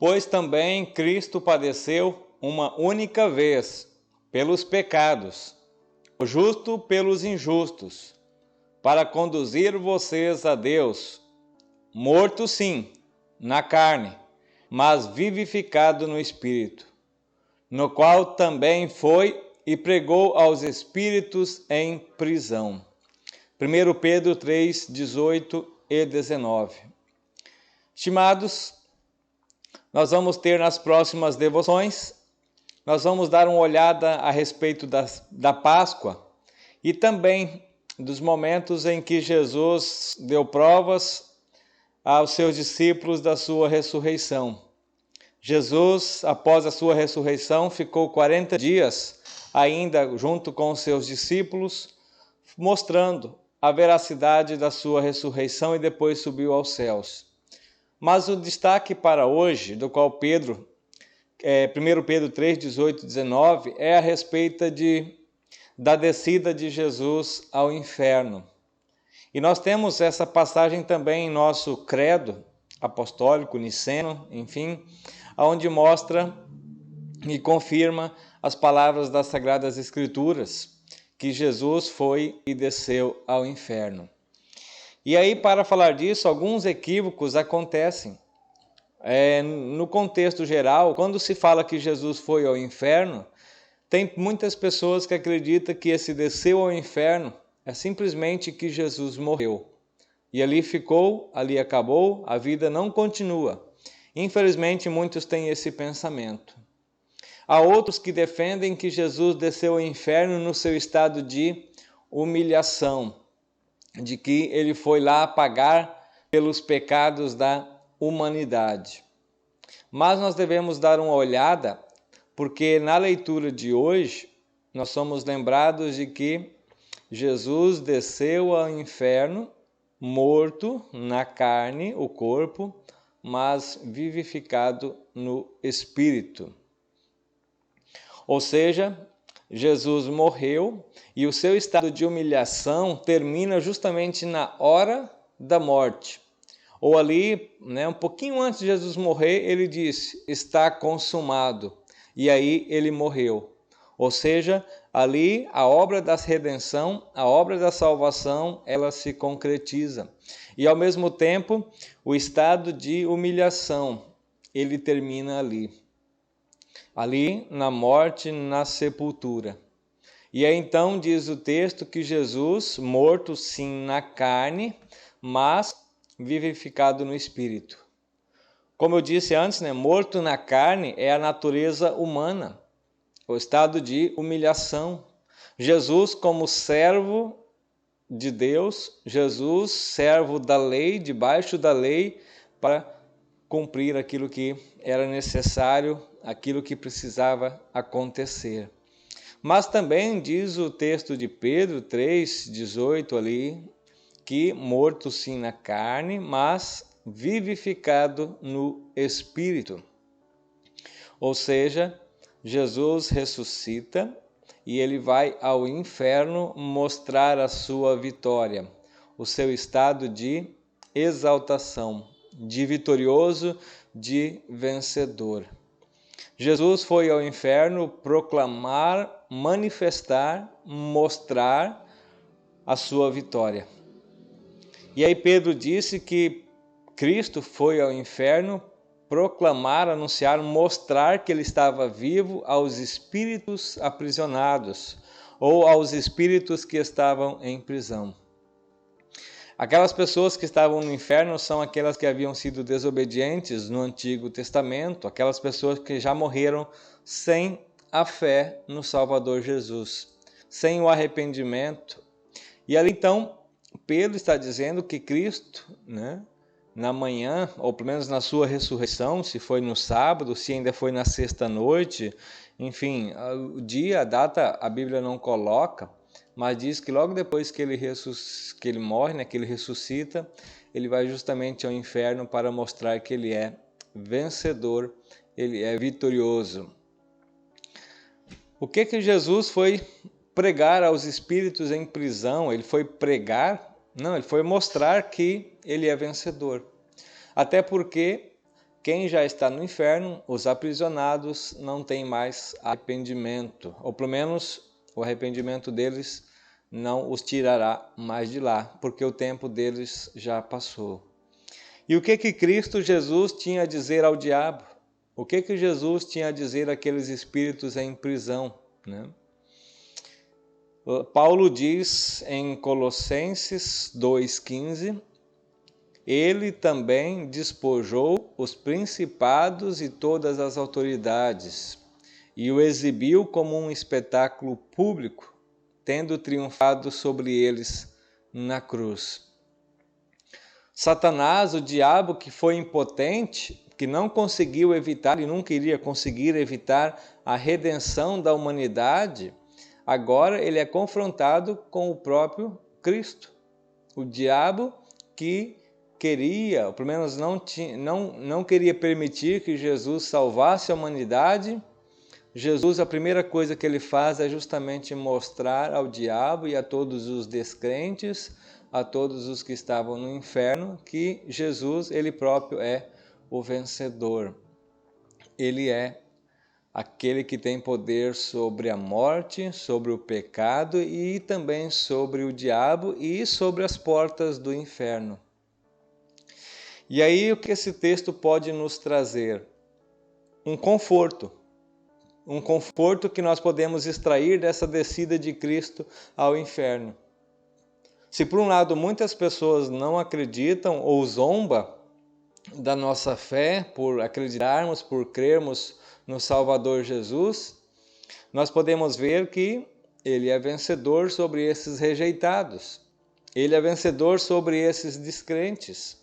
Pois também Cristo padeceu uma única vez pelos pecados, o justo pelos injustos, para conduzir vocês a Deus, morto sim, na carne, mas vivificado no Espírito, no qual também foi e pregou aos espíritos em prisão. 1 Pedro 3, 18 e 19. Estimados, nós vamos ter nas próximas devoções, nós vamos dar uma olhada a respeito da Páscoa e também dos momentos em que Jesus deu provas aos seus discípulos da sua ressurreição. Jesus, após a sua ressurreição, ficou 40 dias ainda junto com os seus discípulos, mostrando a veracidade da sua ressurreição e depois subiu aos céus. Mas o destaque para hoje, do qual 1 Pedro 3, 18 e 19, é a respeito da descida de Jesus ao inferno. E nós temos essa passagem também em nosso credo apostólico, niceno, enfim, onde mostra e confirma as palavras das Sagradas Escrituras, que Jesus foi e desceu ao inferno. E aí, para falar disso, alguns equívocos acontecem. No contexto geral, quando se fala que Jesus foi ao inferno, tem muitas pessoas que acreditam que esse desceu ao inferno é simplesmente que Jesus morreu. E ali ficou, ali acabou, a vida não continua. Infelizmente, muitos têm esse pensamento. Há outros que defendem que Jesus desceu ao inferno no seu estado de humilhação, de que ele foi lá pagar pelos pecados da humanidade. Mas nós devemos dar uma olhada, porque na leitura de hoje, nós somos lembrados de que Jesus desceu ao inferno, morto na carne, o corpo, mas vivificado no espírito. Ou seja, Jesus morreu e o seu estado de humilhação termina justamente na hora da morte. Ou ali, um pouquinho antes de Jesus morrer, ele disse, está consumado. E aí ele morreu. Ou seja, ali a obra da redenção, a obra da salvação, ela se concretiza. E ao mesmo tempo, o estado de humilhação, ele termina ali. Ali na morte, na sepultura. E aí então diz o texto que Jesus, morto sim na carne, mas vivificado no espírito. Como eu disse antes, morto na carne é a natureza humana, o estado de humilhação. Jesus como servo de Deus, Jesus servo da lei, debaixo da lei, para cumprir aquilo que era necessário, aquilo que precisava acontecer. Mas também diz o texto de Pedro 3, 18 ali, que morto sim na carne, mas vivificado no Espírito. Ou seja, Jesus ressuscita e ele vai ao inferno mostrar a sua vitória, o seu estado de exaltação, de vitorioso, de vencedor. Jesus foi ao inferno proclamar, manifestar, mostrar a sua vitória. E aí Pedro disse que Cristo foi ao inferno proclamar, anunciar, mostrar que ele estava vivo aos espíritos aprisionados ou aos espíritos que estavam em prisão. Aquelas pessoas que estavam no inferno são aquelas que haviam sido desobedientes no Antigo Testamento, aquelas pessoas que já morreram sem a fé no Salvador Jesus, sem o arrependimento. E ali então, Pedro está dizendo que Cristo, na manhã, ou pelo menos na sua ressurreição, se foi no sábado, se ainda foi na sexta-noite, enfim, o dia, a data, a Bíblia não coloca, mas diz que logo depois que ele morre, que ele ressuscita, ele vai justamente ao inferno para mostrar que ele é vencedor, ele é vitorioso. O que Jesus foi pregar aos espíritos em prisão? Ele foi pregar? Não, ele foi mostrar que ele é vencedor. Até porque quem já está no inferno, os aprisionados, não têm mais arrependimento, ou pelo menos o arrependimento deles não os tirará mais de lá, porque o tempo deles já passou. E o que Cristo Jesus tinha a dizer ao diabo? O que Jesus tinha a dizer àqueles espíritos em prisão, né? Paulo diz em Colossenses 2,15: ele também despojou os principados e todas as autoridades e o exibiu como um espetáculo público, tendo triunfado sobre eles na cruz. Satanás, o diabo, que foi impotente, que não conseguiu evitar e nunca iria conseguir evitar a redenção da humanidade, agora ele é confrontado com o próprio Cristo. O diabo que queria, ou pelo menos não queria permitir que Jesus salvasse a humanidade. Jesus, a primeira coisa que ele faz é justamente mostrar ao diabo e a todos os descrentes, a todos os que estavam no inferno, que Jesus, ele próprio é o vencedor. Ele é aquele que tem poder sobre a morte, sobre o pecado e também sobre o diabo e sobre as portas do inferno. E aí o que esse texto pode nos trazer? Um conforto que nós podemos extrair dessa descida de Cristo ao inferno. Se por um lado muitas pessoas não acreditam ou zombam da nossa fé por acreditarmos, por crermos no Salvador Jesus, nós podemos ver que ele é vencedor sobre esses rejeitados. Ele é vencedor sobre esses descrentes.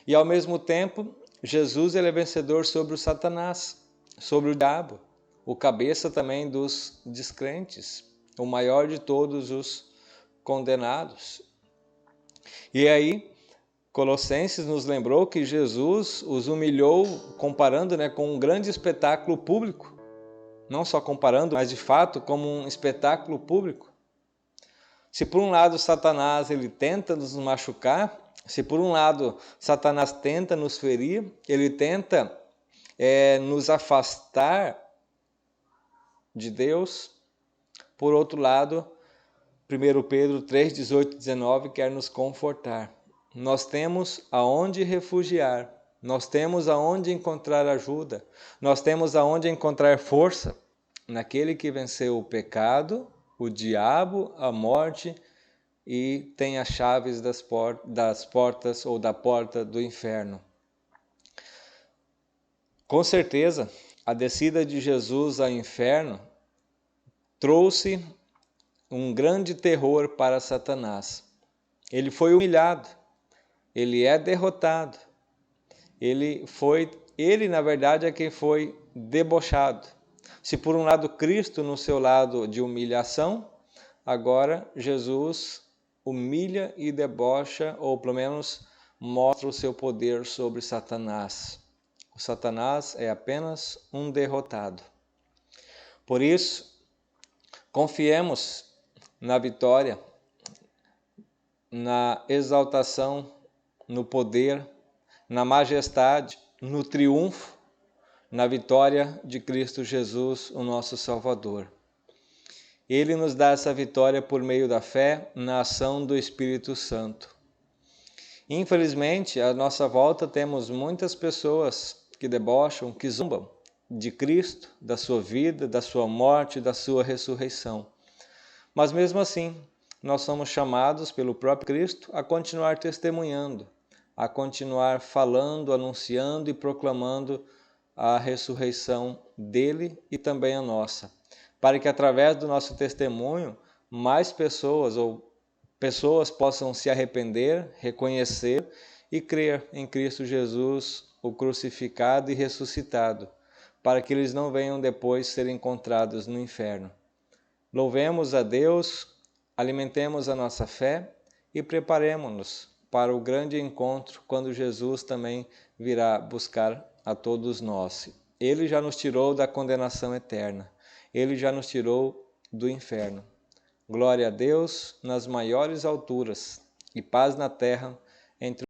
E ao mesmo tempo, Jesus ele é vencedor sobre o Satanás, sobre o diabo, o cabeça também dos descrentes, o maior de todos os condenados. E aí, Colossenses nos lembrou que Jesus os humilhou comparando, com um grande espetáculo público. Não só comparando, mas de fato como um espetáculo público. Se por um lado Satanás ele tenta nos machucar, se por um lado Satanás tenta nos ferir, ele tenta nos afastar de Deus, por outro lado, 1 Pedro 3, 18 e 19 quer nos confortar. Nós temos aonde refugiar, nós temos aonde encontrar ajuda, nós temos aonde encontrar força naquele que venceu o pecado, o diabo, a morte e tem as chaves das portas ou da porta do inferno. Com certeza, a descida de Jesus ao inferno trouxe um grande terror para Satanás. Ele foi humilhado, ele é derrotado, ele na verdade é quem foi debochado. Se por um lado Cristo no seu lado de humilhação, agora Jesus humilha e debocha, ou pelo menos mostra o seu poder sobre Satanás. O Satanás é apenas um derrotado. Por isso, confiemos na vitória, na exaltação, no poder, na majestade, no triunfo, na vitória de Cristo Jesus, o nosso Salvador. Ele nos dá essa vitória por meio da fé na ação do Espírito Santo. Infelizmente, à nossa volta temos muitas pessoas que debocham, que zombam de Cristo, da sua vida, da sua morte, da sua ressurreição. Mas mesmo assim, nós somos chamados pelo próprio Cristo a continuar testemunhando, a continuar falando, anunciando e proclamando a ressurreição dele e também a nossa, para que através do nosso testemunho mais pessoas possam se arrepender, reconhecer e crer em Cristo Jesus, o crucificado e ressuscitado, para que eles não venham depois ser encontrados no inferno. Louvemos a Deus, alimentemos a nossa fé e preparemo-nos para o grande encontro quando Jesus também virá buscar a todos nós. Ele já nos tirou da condenação eterna. Ele já nos tirou do inferno. Glória a Deus nas maiores alturas e paz na terra entre